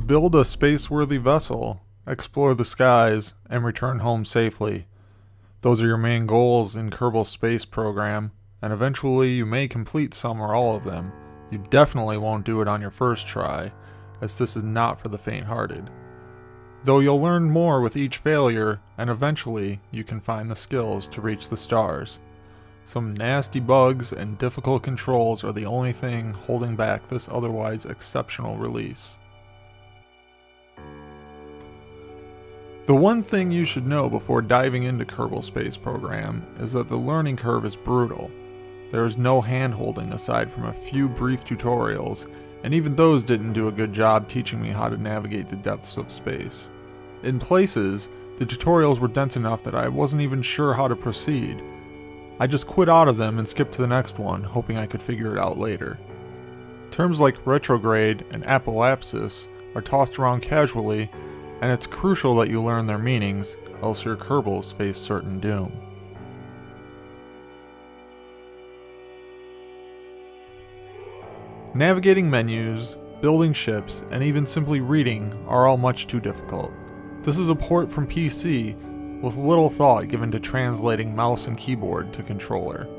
Build a space-worthy vessel, explore the skies, and return home safely. Those are your main goals in Kerbal's space program, and eventually you may complete some or all of them. You definitely won't do it on your first try, as this is not for the faint-hearted. Though you'll learn more with each failure, and eventually you can find the skills to reach the stars. Some nasty bugs and difficult controls are the only thing holding back this otherwise exceptional release. The one thing you should know before diving into Kerbal Space Program is that the learning curve is brutal. There is no hand-holding aside from a few brief tutorials, and even those didn't do a good job teaching me how to navigate the depths of space. In places, the tutorials were dense enough that I wasn't even sure how to proceed. I just quit out of them and skipped to the next one, hoping I could figure it out later. Terms like retrograde and apoapsis are tossed around casually, and it's crucial that you learn their meanings, else your Kerbals face certain doom. Navigating menus, building ships, and even simply reading are all much too difficult. This is a port from PC, with little thought given to translating mouse and keyboard to controller.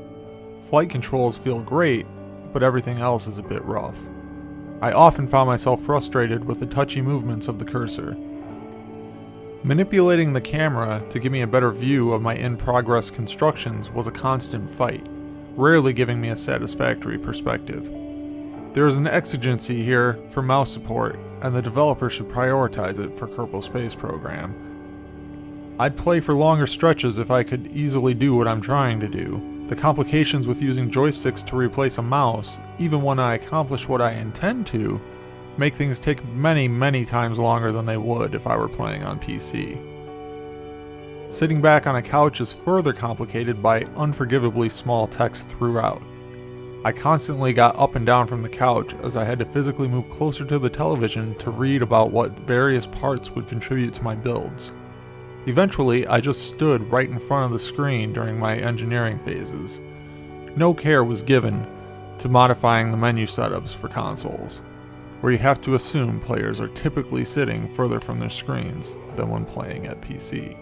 Flight controls feel great, but everything else is a bit rough. I often found myself frustrated with the touchy movements of the cursor. Manipulating the camera to give me a better view of my in-progress constructions was a constant fight, rarely giving me a satisfactory perspective. There is an exigency here for mouse support, and the developer should prioritize it for Kerbal Space Program. I'd play for longer stretches if I could easily do what I'm trying to do. The complications with using joysticks to replace a mouse, even when I accomplish what I intend to, make things take many times longer than they would if I were playing on PC. Sitting back on a couch is further complicated by unforgivably small text throughout. I constantly got up and down from the couch as I had to physically move closer to the television to read about what various parts would contribute to my builds. Eventually, I just stood right in front of the screen during my engineering phases. No care was given to modifying the menu setups for consoles, where you have to assume players are typically sitting further from their screens than when playing at PC.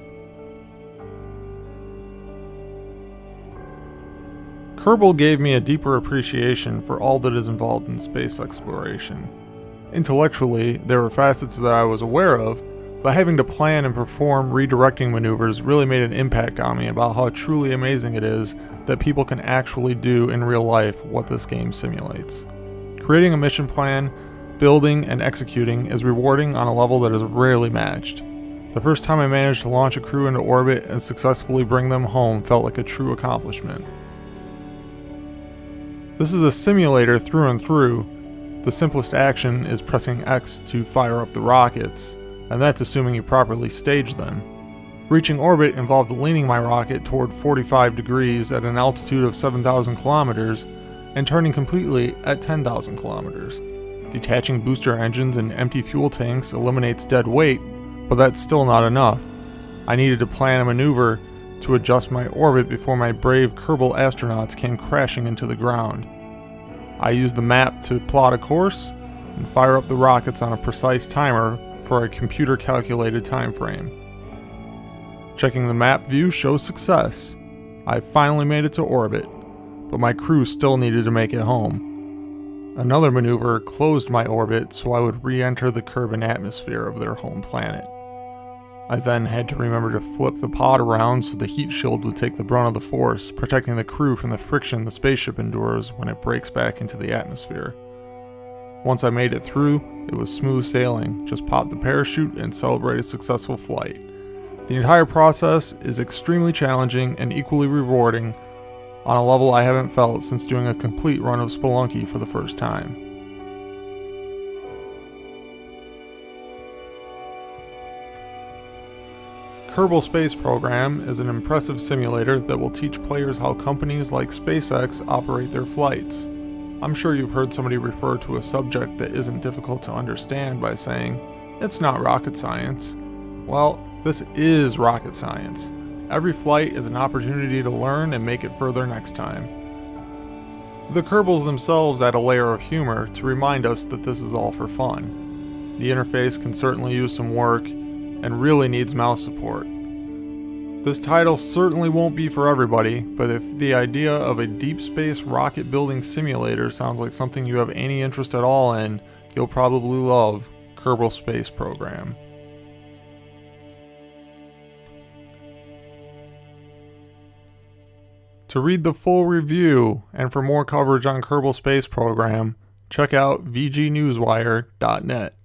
Kerbal gave me a deeper appreciation for all that is involved in space exploration. Intellectually, there were facets that I was aware of, but having to plan and perform redirecting maneuvers really made an impact on me about how truly amazing it is that people can actually do in real life what this game simulates. Creating a mission plan, building and executing is rewarding on a level that is rarely matched. The first time I managed to launch a crew into orbit and successfully bring them home felt like a true accomplishment. This is a simulator through and through. The simplest action is pressing X to fire up the rockets, and that's assuming you properly stage them. Reaching orbit involved leaning my rocket toward 45 degrees at an altitude of 7,000 kilometers and turning completely at 10,000 kilometers. Detaching booster engines and empty fuel tanks eliminates dead weight, but that's still not enough. I needed to plan a maneuver to adjust my orbit before my brave Kerbal astronauts came crashing into the ground. I used the map to plot a course and fire up the rockets on a precise timer for a computer-calculated time frame. Checking the map view shows success. I finally made it to orbit, but my crew still needed to make it home. Another maneuver closed my orbit so I would re-enter the Kerbal atmosphere of their home planet. I then had to remember to flip the pod around so the heat shield would take the brunt of the force, protecting the crew from the friction the spaceship endures when it breaks back into the atmosphere. Once I made it through, it was smooth sailing, just popped the parachute and celebrate a successful flight. The entire process is extremely challenging and equally rewarding on a level I haven't felt since doing a complete run of Spelunky for the first time. Kerbal Space Program is an impressive simulator that will teach players how companies like SpaceX operate their flights. I'm sure you've heard somebody refer to a subject that isn't difficult to understand by saying, "It's not rocket science." Well, this is rocket science. Every flight is an opportunity to learn and make it further next time. The Kerbals themselves add a layer of humor to remind us that this is all for fun. the interface can certainly use some work and really needs mouse support. This title certainly won't be for everybody, but if the idea of a deep space rocket building simulator sounds like something you have any interest at all in, you'll probably love Kerbal Space Program. To read the full review and for more coverage on Kerbal Space Program, check out vgnewswire.net.